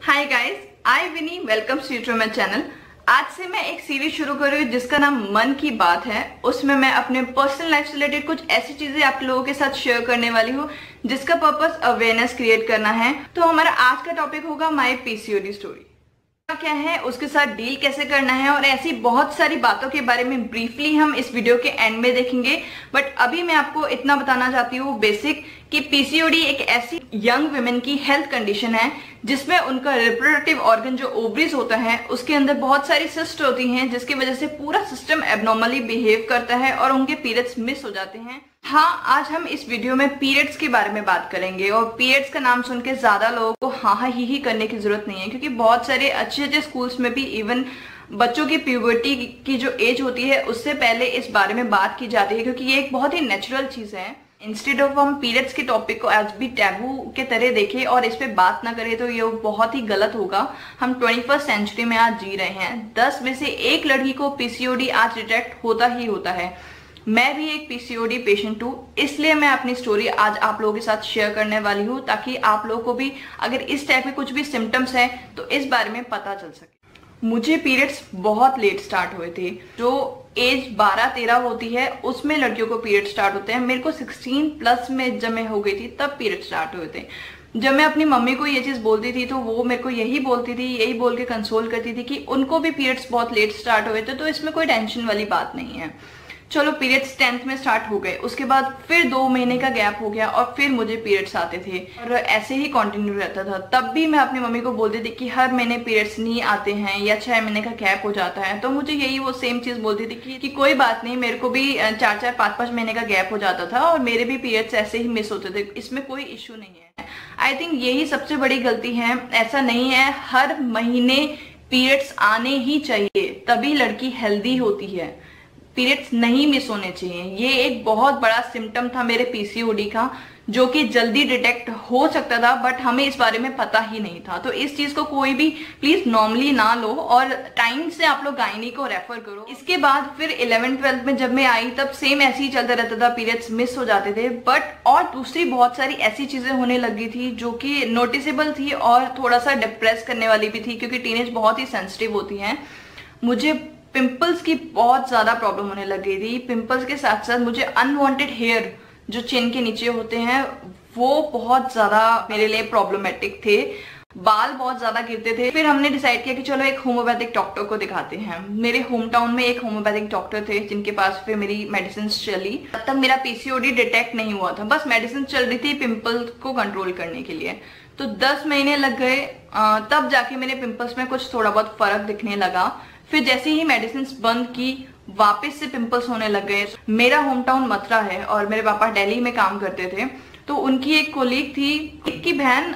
Hi guys, I Vini welcome to my channel. आज से मैं एक सीरीज शुरू कर रही हूँ जिसका नाम मन की बात है। उसमें मैं अपने पर्सनल लाइफ से रिलेटेड कुछ ऐसी चीजें आप लोगों के साथ शेयर करने वाली हूँ जिसका पर्पस अवेयरनेस क्रिएट करना है। तो हमारा आज का टॉपिक होगा माय पीसीओडी स्टोरी। क्या है, उसके साथ डील कैसे करना है और ऐसी बहुत सारी बातों के बारे में ब्रीफली हम इस वीडियो के एंड में देखेंगे। बट अभी मैं आपको इतना बताना चाहती हूँ बेसिक कि पीसीओडी एक ऐसी यंग वुमेन की हेल्थ कंडीशन है जिसमें उनका रिप्रोडक्टिव ऑर्गन जो ओवरीज होता है उसके अंदर बहुत सारी सिस्ट होती हैं, जिसकी वजह से पूरा सिस्टम एबनॉर्मली बिहेव करता है और उनके पीरियड्स मिस हो जाते हैं। हाँ, आज हम इस वीडियो में पीरियड्स के बारे में बात करेंगे और पीरियड्स का नाम सुन के ज्यादा लोगों को हाँ ही करने की जरूरत नहीं है, क्योंकि बहुत सारे अच्छे स्कूल्स में भी इवन बच्चों की प्यूबर्टी की जो एज होती है उससे पहले इस बारे में बात की जाती है, क्योंकि ये एक बहुत ही नेचुरल चीज है। इंस्टेड ऑफ हम पीरियड्स के टॉपिक को आज भी टैबू के तरह देखें और इस पे बात ना करें तो ये बहुत ही गलत होगा। हम 21st सेंचुरी में आज जी रहे हैं। 10 में से एक लड़की को पीसीओडी आज डिटेक्ट होता ही होता है। मैं भी एक पीसीओडी पेशेंट हूँ, इसलिए मैं अपनी स्टोरी आज आप लोगों के साथ शेयर करने वाली हूँ ताकि आप लोगों को भी अगर इस टाइप के कुछ भी सिम्टम्स हैं तो इस बारे में पता चल सके। मुझे पीरियड्स बहुत लेट स्टार्ट हुए थे। जो एज 12-13 होती है उसमें लड़कियों को पीरियड स्टार्ट होते हैं। मेरे को 16+ में जब मैं हो गई थी तब पीरियड स्टार्ट हुए थे। जब मैं अपनी मम्मी को ये चीज बोलती थी तो वो मेरे को यही बोलती थी, यही बोल के कंसोल करती थी कि उनको भी पीरियड्स बहुत लेट स्टार्ट हुए थे, तो इसमें कोई टेंशन वाली बात नहीं है। चलो, पीरियड्स 10th में स्टार्ट हो गए, उसके बाद फिर 2 महीने का गैप हो गया और फिर मुझे पीरियड्स आते थे और ऐसे ही कंटिन्यू रहता था। तब भी मैं अपनी मम्मी को बोलती थी कि हर महीने पीरियड्स नहीं आते हैं या 6 महीने का गैप हो जाता है, तो मुझे यही वो सेम चीज बोलती थी कि कोई बात नहीं, मेरे को भी 4-4, 5-5 महीने का गैप हो जाता था और मेरे भी पीरियड्स ऐसे ही मिस होते थे, इसमें कोई इश्यू नहीं है। आई थिंक यही सबसे बड़ी गलती है। ऐसा नहीं है, हर महीने पीरियड्स आने ही चाहिए, तभी लड़की हेल्दी होती है। पीरियड्स नहीं मिस होने चाहिए। ये एक बहुत बड़ा सिम्टम था मेरे पीसीओडी का, जो कि जल्दी डिटेक्ट हो सकता था बट हमें इस बारे में पता ही नहीं था। तो इस चीज को कोई भी प्लीज नॉर्मली ना लो और टाइम से आप लोग गायनी को रेफर करो। इसके बाद फिर 11th-12th में जब मैं आई तब सेम ऐसे ही चलता रहता था, पीरियड्स मिस हो जाते थे। बट और दूसरी बहुत सारी ऐसी चीजें होने लगी थी जो कि नोटिसेबल थी और थोड़ा सा डिप्रेस करने वाली भी थी, क्योंकि टीनेज बहुत ही सेंसिटिव होती है। मुझे पिंपल्स की बहुत ज्यादा प्रॉब्लम होने लग गई थी। पिंपल्स के साथ साथ मुझे अनवांटेड हेयर जो चिन के नीचे होते हैं वो बहुत ज्यादा मेरे लिए प्रॉब्लमेटिक थे। बाल बहुत ज्यादा गिरते थे। फिर हमने डिसाइड किया कि चलो एक होम्योपैथिक डॉक्टर को दिखाते हैं। मेरे होम टाउन में एक होम्योपैथिक डॉक्टर थे जिनके पास फिर मेरी मेडिसिन चली। तब तक मेरा पीसीओडी डिटेक्ट नहीं हुआ था, बस मेडिसिन चल रही थी पिंपल को कंट्रोल करने के लिए। तो 10 महीने लग गए, तब जाके मेरे पिंपल्स में कुछ थोड़ा बहुत फर्क दिखने लगा। फिर जैसे ही मेडिसिन बंद की वापस से पिंपल्स होने लग गए। मेरा होम टाउन मथुरा है और मेरे पापा दिल्ली में काम करते थे, तो उनकी एक कोलीग थी, की बहन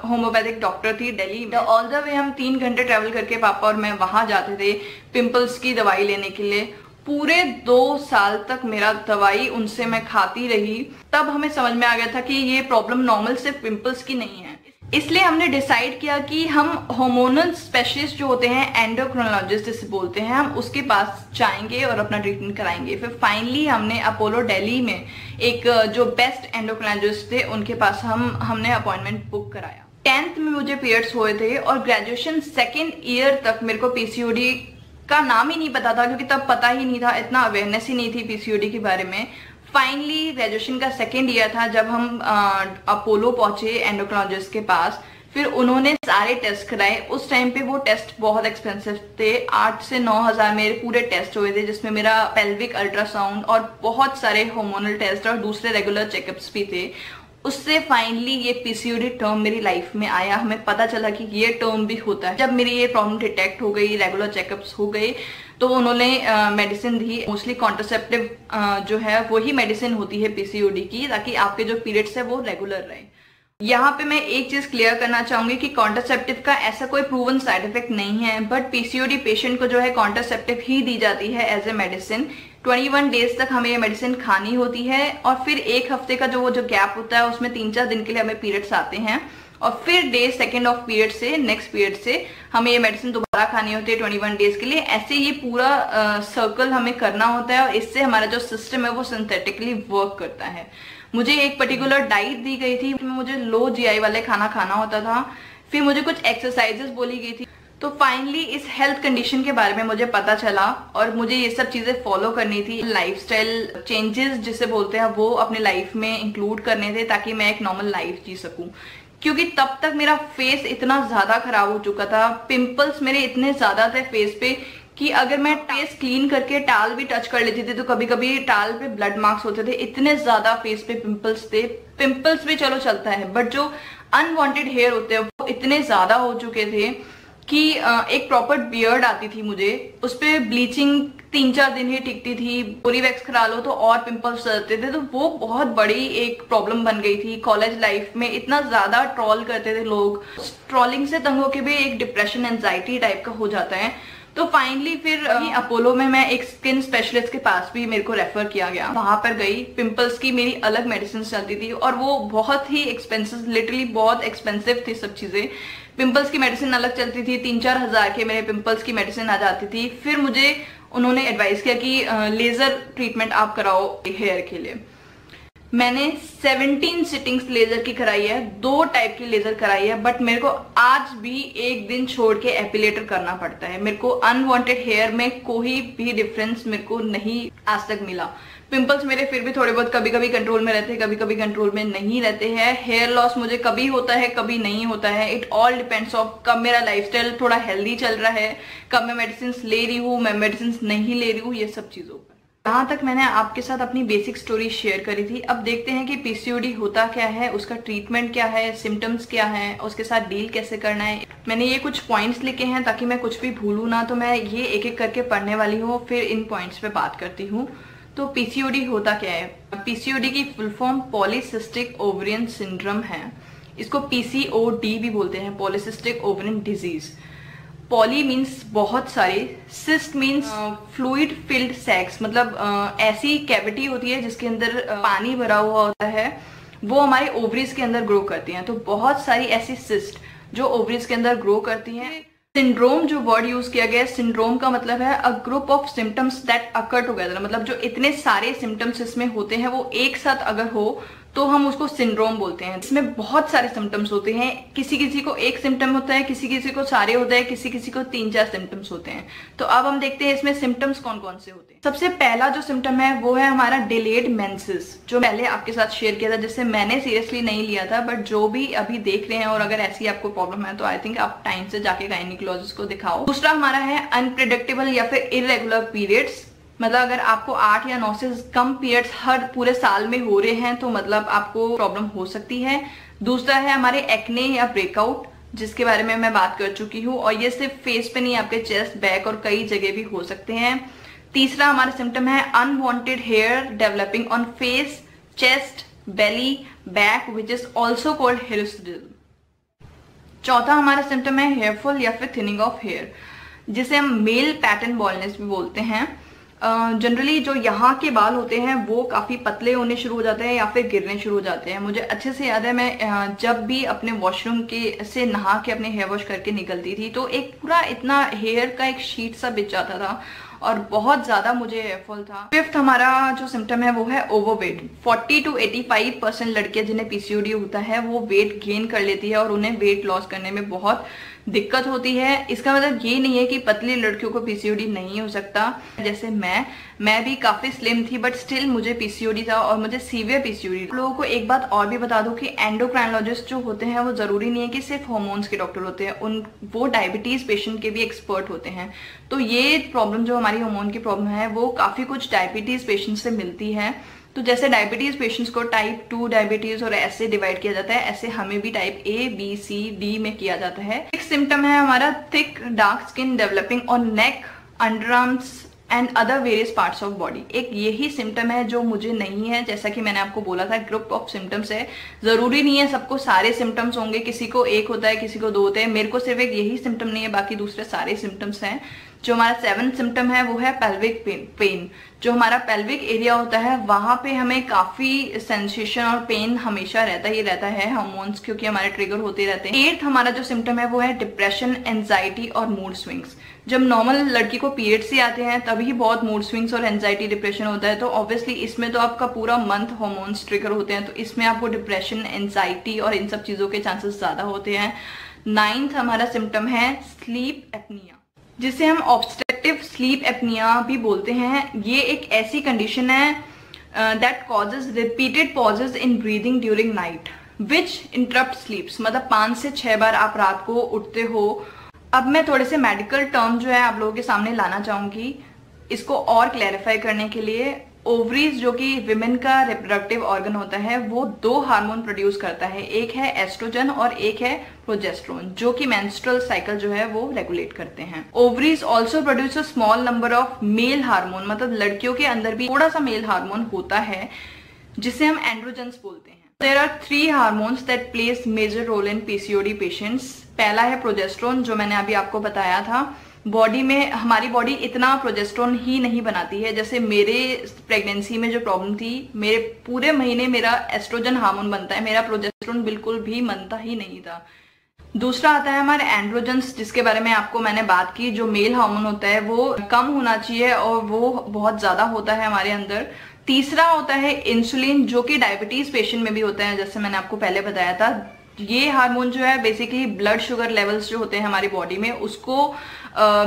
होम्योपैथिक डॉक्टर थी दिल्ली में। ऑल द वे हम 3 घंटे ट्रेवल करके पापा और मैं वहां जाते थे पिंपल्स की दवाई लेने के लिए। पूरे 2 साल तक मेरा दवाई उनसे मैं खाती रही। तब हमें समझ में आ गया था कि ये प्रॉब्लम नॉर्मल सिर्फ पिंपल्स की नहीं है। इसलिए हमने डिसाइड किया कि हम हार्मोनल स्पेशलिस्ट जो होते हैं, एंडोक्रिनोलॉजिस्ट जिसे बोलते हैं, हम उसके पास जाएंगे और अपना ट्रीटमेंट कराएंगे। फिर फाइनली हमने अपोलो दिल्ली में एक जो बेस्ट एंडोक्रिनोलॉजिस्ट थे उनके पास हमने अपॉइंटमेंट बुक कराया। 10th में मुझे पीरियड्स हुए थे और ग्रेजुएशन 2nd ईयर तक मेरे को पीसीओडी का नाम ही नहीं पता था, क्योंकि तब पता ही नहीं था, इतना अवेयरनेस ही नहीं थी पीसीओडी के बारे में। फाइनली ग्रेजुएशन का 2nd ईयर था जब हम अपोलो पहुंचे एंडोक्रिनोलॉजिस्ट के पास। फिर उन्होंने सारे टेस्ट कराए। उस टाइम पे वो टेस्ट बहुत एक्सपेंसिव थे। 8 से 9 हजार मेरे पूरे टेस्ट हुए थे, जिसमें मेरा पेल्विक अल्ट्रासाउंड और बहुत सारे हार्मोनल टेस्ट और दूसरे रेगुलर चेकअप्स भी थे। उससे फाइनली ये पीसीओडी टर्म मेरी लाइफ में आया। हमें पता चला कि ये टर्म भी होता है। जब मेरी ये प्रॉब्लम डिटेक्ट हो गई, रेगुलर चेकअप्स हो गए, तो उन्होंने मेडिसिन दी। मोस्टली कॉन्ट्रासेप्टिव जो है वही मेडिसिन होती है पीसीओडी की, ताकि आपके जो पीरियड्स है वो रेगुलर रहे। यहाँ पे मैं एक चीज क्लियर करना चाहूंगी कि कॉन्ट्रासेप्टिव का ऐसा कोई प्रूवन साइड इफेक्ट नहीं है, बट पीसीओडी पेशेंट को जो है कॉन्ट्रासेप्टिव ही दी जाती है एज ए मेडिसिन। 21 डेज तक हमें ये मेडिसिन खानी होती है और फिर 1 हफ्ते का जो गैप होता है उसमें 3-4 दिन के लिए हमें पीरियड्स आते हैं और फिर डे 2nd ऑफ पीरियड से नेक्स्ट पीरियड से हमें ये मेडिसिन दोबारा खानी होती है 21 डेज के लिए। ऐसे ये पूरा सर्कल हमें करना होता है और इससे हमारा जो सिस्टम है वो सिंथेटिकली वर्क करता है। मुझे एक पर्टिकुलर डाइट दी गई थी, मुझे लो जीआई वाले खाना खाना होता था। फिर मुझे कुछ एक्सरसाइजेस बोली गई थी। तो फाइनली इस हेल्थ कंडीशन के बारे में मुझे पता चला और मुझे ये सब चीजें फॉलो करनी थी। लाइफस्टाइल चेंजेस जिसे बोलते हैं वो अपने लाइफ में इंक्लूड करने थे ताकि मैं एक नॉर्मल लाइफ जी सकूं। क्योंकि तब तक मेरा फेस इतना ज्यादा खराब हो चुका था, पिंपल्स मेरे इतने ज्यादा थे फेस पे कि अगर मैं फेस क्लीन करके टाल भी टच कर लेती थी तो कभी कभी टाल पे ब्लड मार्क्स होते थे। इतने ज्यादा फेस पे पिंपल्स थे। पिंपल्स भी चलो चलता है, बट जो अनवांटेड हेयर होते हैं वो इतने ज्यादा हो चुके थे कि एक प्रॉपर बियर्ड आती थी मुझे, उस पर ब्लीचिंग 3-4 दिन ही टिकती थी। पूरी वैक्स करा लो तो और पिंपल्स चलते थे, तो वो बहुत बड़ी एक प्रॉब्लम बन गई थी। कॉलेज लाइफ में इतना ज्यादा ट्रॉल करते थे लोग, ट्रॉलिंग से तंग होके भी एक डिप्रेशन एंजाइटी टाइप का हो जाता है। तो फाइनली फिर अपोलो में मैं एक स्किन स्पेशलिस्ट के पास भी मेरे को रेफर किया गया, वहां पर गई। पिंपल्स की मेरी अलग मेडिसिन चलती थी और वो बहुत ही एक्सपेंसिव, लिटरली बहुत एक्सपेंसिव थी सब चीजें। पिंपल्स की मेडिसिन अलग चलती थी, 3-4 हजार के मेरे पिंपल्स की मेडिसिन आ जाती थी। फिर मुझे उन्होंने एडवाइस किया कि लेजर ट्रीटमेंट आप कराओ हेयर के लिए। मैंने 17 सिटिंग्स लेजर की कराई है, 2 टाइप की लेजर कराई है, बट मेरे को आज भी एक दिन छोड़ के एपिलेटर करना पड़ता है। मेरे को अनवांटेड हेयर में कोई भी डिफरेंस मेरे को नहीं आज तक मिला। पिंपल्स मेरे फिर भी थोड़े बहुत कभी कभी कंट्रोल में रहते हैं, कभी कभी कंट्रोल में नहीं रहते हैं। हेयर लॉस मुझे कभी होता है, कभी नहीं होता है। इट ऑल डिपेंड्स ऑफ कब मेरा लाइफस्टाइल थोड़ा हेल्दी चल रहा है, कब मैं मेडिसिन ले रही हूँ, मैं मेडिसिन नहीं ले रही हूँ, ये सब चीजों पर। यहाँ तक मैंने आपके साथ अपनी बेसिक स्टोरी शेयर करी थी। अब देखते हैं कि पीसीओडी होता क्या है, उसका ट्रीटमेंट क्या है, सिम्टम्स क्या है, उसके साथ डील कैसे करना है। मैंने ये कुछ पॉइंट्स लिखे हैं ताकि मैं कुछ भी भूलूं ना, तो मैं ये एक एक करके पढ़ने वाली हूँ, फिर इन पॉइंट्स पे बात करती हूँ। तो पीसीओडी होता क्या है? पीसीओडी की full form polycystic ovarian syndrome है। इसको पीसीओडी भी बोलते हैं, polycystic ovarian disease. Poly means बहुत सारे, सिस्ट मीन्स फ्लूइड फिल्ड सैक्स, मतलब ऐसी कैविटी होती है जिसके अंदर पानी भरा हुआ होता है, वो हमारे ओवरीज के अंदर ग्रो करती हैं। तो बहुत सारी ऐसी सिस्ट जो ओवरीज के अंदर ग्रो करती हैं। सिंड्रोम जो वर्ड यूज किया गया है, सिंड्रोम का मतलब है a group of symptoms that occur together, मतलब जो इतने सारे सिम्टम्स इसमें होते हैं वो एक साथ अगर हो तो हम उसको सिंड्रोम बोलते हैं। इसमें बहुत सारे सिम्टम्स होते हैं, किसी किसी को एक सिम्टम होता है, किसी किसी को सारे होते हैं, किसी किसी को 3-4 सिम्टम्स होते हैं। तो अब हम देखते हैं इसमें सिम्टम्स कौन कौन से होते हैं। सबसे पहला जो सिम्टम है वो है हमारा डिलेड मेंसेस, जो पहले आपके साथ शेयर किया था, जिससे मैंने सीरियसली नहीं लिया था, बट जो भी अभी देख रहे हैं और अगर ऐसी आपको प्रॉब्लम है तो आई थिंक आप टाइम से जाके गायनिकोलॉजिस्ट को दिखाओ। दूसरा हमारा है अनप्रिडिक्टेबल या फिर इरेगुलर पीरियड्स, मतलब अगर आपको 8 या 9 से कम पीरियड्स हर पूरे साल में हो रहे हैं तो मतलब आपको प्रॉब्लम हो सकती है। दूसरा है हमारे एक्ने या ब्रेकआउट, जिसके बारे में मैं बात कर चुकी हूँ, और ये सिर्फ फेस पे नहीं, आपके चेस्ट, बैक और कई जगह भी हो सकते हैं। तीसरा हमारा सिम्टम है unwanted hair developing on face, chest, belly, back, which is also called hirsutism. चौथा हमारा सिम्टम है हेयरफॉल या फिर थिनिंग ऑफ हेयर, जिसे हम मेल पैटर्न बॉल्डनेस भी बोलते हैं। जनरली जो यहाँ के बाल होते हैं वो काफी पतले होने शुरू हो जाते हैं या फिर गिरने शुरू हो जाते हैं। मुझे अच्छे से याद है, मैं जब भी अपने वॉशरूम के से नहा के अपने हेयर वॉश करके निकलती थी तो एक पूरा इतना हेयर का एक शीट सा बिछ जाता था और बहुत ज्यादा मुझे हेयरफॉल था। फिफ्थ हमारा जो सिम्टम है वो है ओवरवेट। 40 to 85% लड़कियां जिन्हें पीसीओडी होता है वो वेट गेन कर लेती है और उन्हें वेट लॉस करने में बहुत दिक्कत होती है। इसका मतलब ये नहीं है कि पतली लड़कियों को पीसीओडी नहीं हो सकता। जैसे मैं भी काफी स्लिम थी बट स्टिल मुझे पीसीओडी था और मुझे सीवियर पीसीओडी। लोगों को एक बात और भी बता दूं कि एंडोक्राइनोलॉजिस्ट जो होते हैं वो जरूरी नहीं है कि सिर्फ हार्मोन्स के डॉक्टर होते हैं, वो डायबिटीज पेशेंट के भी एक्सपर्ट होते हैं। तो ये प्रॉब्लम जो हमारी हार्मोन की प्रॉब्लम है वो काफी कुछ डायबिटीज पेशेंट से मिलती है। तो जैसे डायबिटीज पेशेंट्स को टाइप 2 डायबिटीज और ऐसे डिवाइड किया जाता है, ऐसे हमें भी type A, B, C, D में किया जाता है। एक सिम्टम है हमारा thick dark skin developing on neck, underarms and other various parts of body. एक यही सिम्टम है जो मुझे नहीं है। जैसा कि मैंने आपको बोला था, ग्रुप ऑफ सिम्टम्स है, जरूरी नहीं है सबको सारे सिम्टम्स होंगे, किसी को एक होता है, किसी को 2 होते हैं। मेरे को सिर्फ एक यही सिम्टम नहीं है, बाकी दूसरे सारे सिम्टम्स हैं। जो हमारा 7th सिम्टम है वो है पेल्विक पेन। जो हमारा पेल्विक एरिया होता है वहां पे हमें काफी सेंसेशन और पेन हमेशा रहता ही रहता है, हार्मोन्स क्योंकि हमारे ट्रिगर होते रहते हैं। 8th हमारा जो सिम्टम है वो है डिप्रेशन, एंजाइटी और मूड स्विंग्स। जब नॉर्मल लड़की को पीरियड्स ही आते हैं तभी बहुत मूड स्विंग्स और एंजाइटी, डिप्रेशन होता है। तो ऑब्वियसली इसमें तो आपका पूरा मंथ हार्मोन्स ट्रिगर होते हैं, तो इसमें आपको डिप्रेशन, एंजाइटी और इन सब चीजों के चांसेस ज्यादा होते हैं। 9th हमारा सिम्टम है स्लीप एपनिया, जिसे हम ऑब्स्ट्रक्टिव स्लीप एपनिया भी बोलते हैं। ये एक ऐसी कंडीशन है that causes repeated pauses in breathing during night which interrupt sleeps. मतलब 5 से 6 बार आप रात को उठते हो। अब मैं थोड़े से मेडिकल टर्म जो है आप लोगों के सामने लाना चाहूंगी इसको और क्लैरिफाई करने के लिए। ओवरीज जो कि विमेन का रिप्रोडक्टिव ऑर्गन होता है वो 2 हार्मोन प्रोड्यूस करता है, एक है एस्ट्रोजन और एक है प्रोजेस्टेरोन, जो कि मेंस्ट्रुअल साइकिल जो है वो रेगुलेट करते हैं। Ovaries also produce a small number of male hormone, मतलब लड़कियों के अंदर भी थोड़ा सा मेल हार्मोन होता है जिसे हम एंड्रोजन्स बोलते हैं। There are 3 hormones that plays major role in PCOD patients. पहला है प्रोजेस्टेरोन, जो मैंने अभी आपको बताया था। बॉडी में हमारी बॉडी इतना प्रोजेस्टेरोन ही नहीं बनाती है। जैसे मेरे प्रेगनेंसी में जो प्रॉब्लम थी, मेरे पूरे महीने मेरा एस्ट्रोजन हार्मोन बनता है, मेरा प्रोजेस्टेरोन बिल्कुल भी बनता ही नहीं था। दूसरा आता है हमारे एंड्रोजन्स, जिसके बारे में आपको मैंने बात की। जो मेल हार्मोन होता है वो कम होना चाहिए और वो बहुत ज्यादा होता है हमारे अंदर। तीसरा होता है इंसुलिन, जो कि डायबिटीज पेशेंट में भी होता है, जैसे मैंने आपको पहले बताया था। ये हार्मोन जो है बेसिकली ब्लड शुगर लेवल्स जो होते हैं हमारी बॉडी में उसको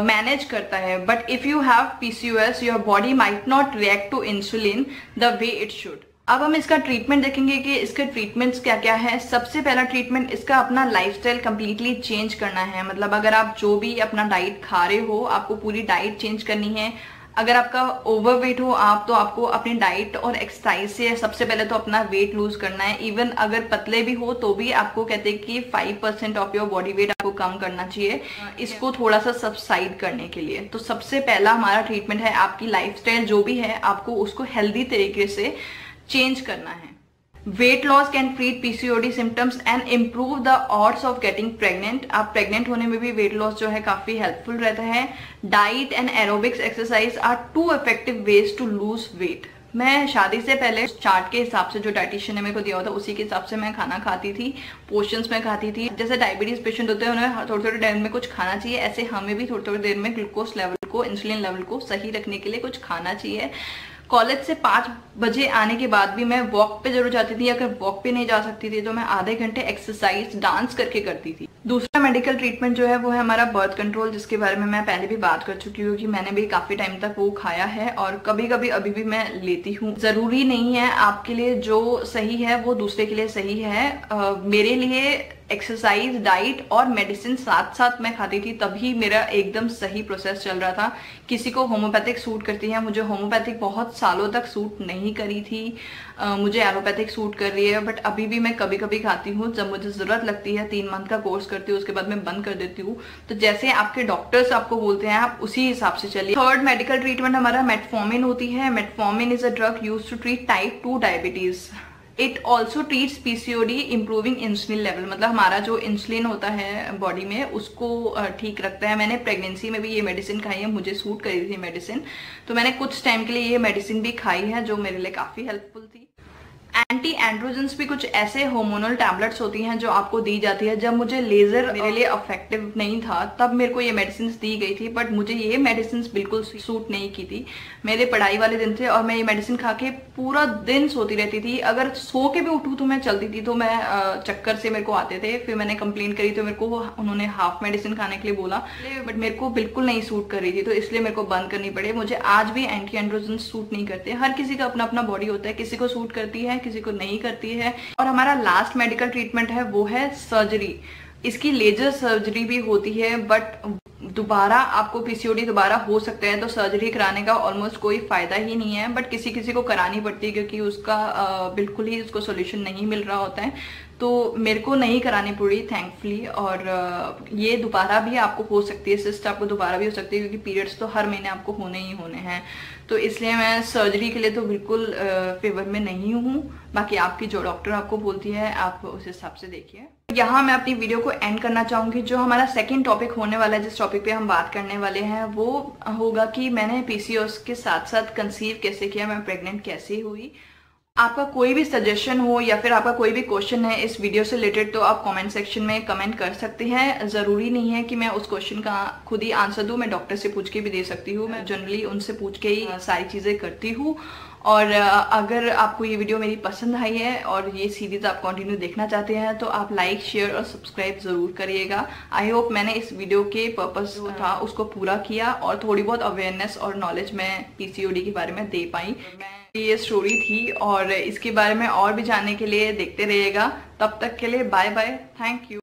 मैनेज करता है। But if you have PCOS your body might not react to insulin the way it should. अब हम इसका ट्रीटमेंट देखेंगे कि इसके ट्रीटमेंट्स क्या क्या है। सबसे पहला ट्रीटमेंट इसका अपना लाइफस्टाइल कंप्लीटली चेंज करना है। मतलब अगर आप जो भी अपना डाइट खा रहे हो आपको पूरी डाइट चेंज करनी है। अगर आपका ओवरवेट हो आप, तो आपको अपनी डाइट और एक्सरसाइज से सबसे पहले तो अपना वेट लूज करना है। इवन अगर पतले भी हो तो भी आपको कहते हैं कि 5% ऑफ योर बॉडी वेट आपको कम करना चाहिए इसको थोड़ा सा सबसाइड करने के लिए। तो सबसे पहला हमारा ट्रीटमेंट है आपकी लाइफस्टाइल जो भी है आपको उसको हेल्दी तरीके से चेंज करना है। Weight loss can treat PCOD symptoms and improve the odds of getting pregnant. आप प्रेग्नेंट होने में भी वेट लॉस जो है काफी हेल्पफुल रहता है। Diet and aerobics exercise are 2 effective ways to lose weight. मैं शादी से पहले चार्ट के हिसाब से जो डाइटिशियन ने मेरे को दिया होता उसी के हिसाब से मैं खाना खाती थी, पोर्शंस में खाती थी। जैसे डायबिटीज पेशेंट होते हैं उन्हें थोड़ी थोड़ी देर में कुछ खाना चाहिए, ऐसे हमें भी थोड़ी थोड़ी देर में ग्लूकोज लेवल को, इंसुलिन लेवल को सही रखने के लिए कुछ खाना चाहिए। कॉलेज से 5 बजे आने के बाद भी मैं वॉक पे जरूर जाती थी। अगर वॉक पे नहीं जा सकती थी तो मैं आधे घंटे एक्सरसाइज डांस करके करती थी। दूसरा मेडिकल ट्रीटमेंट जो है वो है हमारा बर्थ कंट्रोल, जिसके बारे में मैं पहले भी बात कर चुकी हूँ कि मैंने भी काफी टाइम तक वो खाया है और कभी कभी अभी भी मैं लेती हूँ। जरूरी नहीं है आपके लिए जो सही है वो दूसरे के लिए सही है। मेरे लिए एक्सरसाइज, डाइट और मेडिसिन साथ साथ मैं खाती थी, तभी मेरा एकदम सही प्रोसेस चल रहा था। किसी को होम्योपैथिक सूट करती है, मुझे होम्योपैथिक बहुत सालों तक सूट नहीं करी थी। मुझे एलोपैथिक सूट कर रही है, बट अभी भी मैं कभी कभी खाती हूँ जब मुझे जरूरत लगती है। 3 मंथ का कोर्स करती हूँ, उसके बाद मैं बंद कर देती हूँ। तो जैसे आपके डॉक्टर्स आपको बोलते हैं आप उसी हिसाब से चलिए। थर्ड मेडिकल ट्रीटमेंट हमारा मेटफॉर्मिन होती है। Metformin is a drug use to treat type 2 diabetes. It also treats PCOD improving insulin level. मतलब हमारा जो इंसुलिन होता है बॉडी में उसको ठीक रखता है। मैंने प्रेगनेंसी में भी ये मेडिसिन खाई है, मुझे सूट करी थी मेडिसिन, तो मैंने कुछ टाइम के लिए ये मेडिसिन भी खाई है जो मेरे लिए काफी हेल्पफुल थी। एंटी एंड्रोजन्स भी कुछ ऐसे हार्मोनल टैबलेट्स होती हैं जो आपको दी जाती है। जब मुझे लेजर मेरे लिए इफेक्टिव नहीं था तब मेरे को ये मेडिसिन दी गई थी, बट मुझे ये मेडिसिन बिल्कुल सूट नहीं की थी। मेरे पढ़ाई वाले दिन थे और मैं ये मेडिसिन खा के पूरा दिन सोती रहती थी। अगर सो के भी उठूँ तो मैं चलती थी, तो मैं चक्कर से मेरे को आते थे। फिर मैंने कंप्लेन करी तो मेरे को उन्होंने हाफ मेडिसिन खाने के लिए बोला, बट मेरे को बिल्कुल नहीं सूट कर रही थी, तो इसलिए मेरे को बंद करनी पड़ी। मुझे आज भी एंटी एंड्रोजन्स सूट नहीं करते। हर किसी का अपना अपना बॉडी होता है, किसी को सूट करती है किसी को नहीं करती है। और हमारा लास्ट मेडिकल ट्रीटमेंट है वो है सर्जरी। इसकी लेजर सर्जरी भी होती है, बट दोबारा आपको पीसीओडी दोबारा हो सकता है तो सर्जरी कराने का ऑलमोस्ट कोई फायदा ही नहीं है। बट किसी किसी को करानी पड़ती है क्योंकि उसका बिल्कुल ही उसको सोल्यूशन नहीं मिल रहा होता है। तो मेरे को नहीं करानी पड़ी थैंकफुली। और ये दोबारा भी आपको हो सकती है, सिस्ट आपको दोबारा भी हो सकती है, क्योंकि पीरियड्स तो हर महीने आपको होने ही होने हैं। तो इसलिए मैं सर्जरी के लिए तो बिल्कुल फेवर में नहीं हूँ। बाकी आपकी जो डॉक्टर आपको बोलती है आप उस हिसाब से देखिए। यहाँ मैं अपनी वीडियो को एंड करना चाहूंगी। जो हमारा सेकंड टॉपिक होने वाला है, जिस टॉपिक पे हम बात करने वाले हैं, वो होगा कि मैंने पीसीओएस के साथ साथ कंसीव कैसे किया, मैं प्रेग्नेंट कैसे हुई। आपका कोई भी सजेशन हो या फिर आपका कोई भी क्वेश्चन है इस वीडियो से रिलेटेड, तो आप कमेंट सेक्शन में कमेंट कर सकते हैं। ज़रूरी नहीं है कि मैं उस क्वेश्चन का खुद ही आंसर दूं, मैं डॉक्टर से पूछ के भी दे सकती हूँ। मैं जनरली उनसे पूछ के ही सारी चीज़ें करती हूँ। और अगर आपको ये वीडियो मेरी पसंद आई है और ये सीरीज आप कंटिन्यू देखना चाहते हैं तो आप लाइक, शेयर और सब्सक्राइब जरूर करिएगा। आई होप मैंने इस वीडियो के पर्पस जो था उसको पूरा किया और थोड़ी बहुत अवेयरनेस और नॉलेज मैं पीसीओडी के बारे में दे पाई। ये स्टोरी थी और इसके बारे में और भी जानने के लिए देखते रहिएगा। तब तक के लिए बाय बाय, थैंक यू।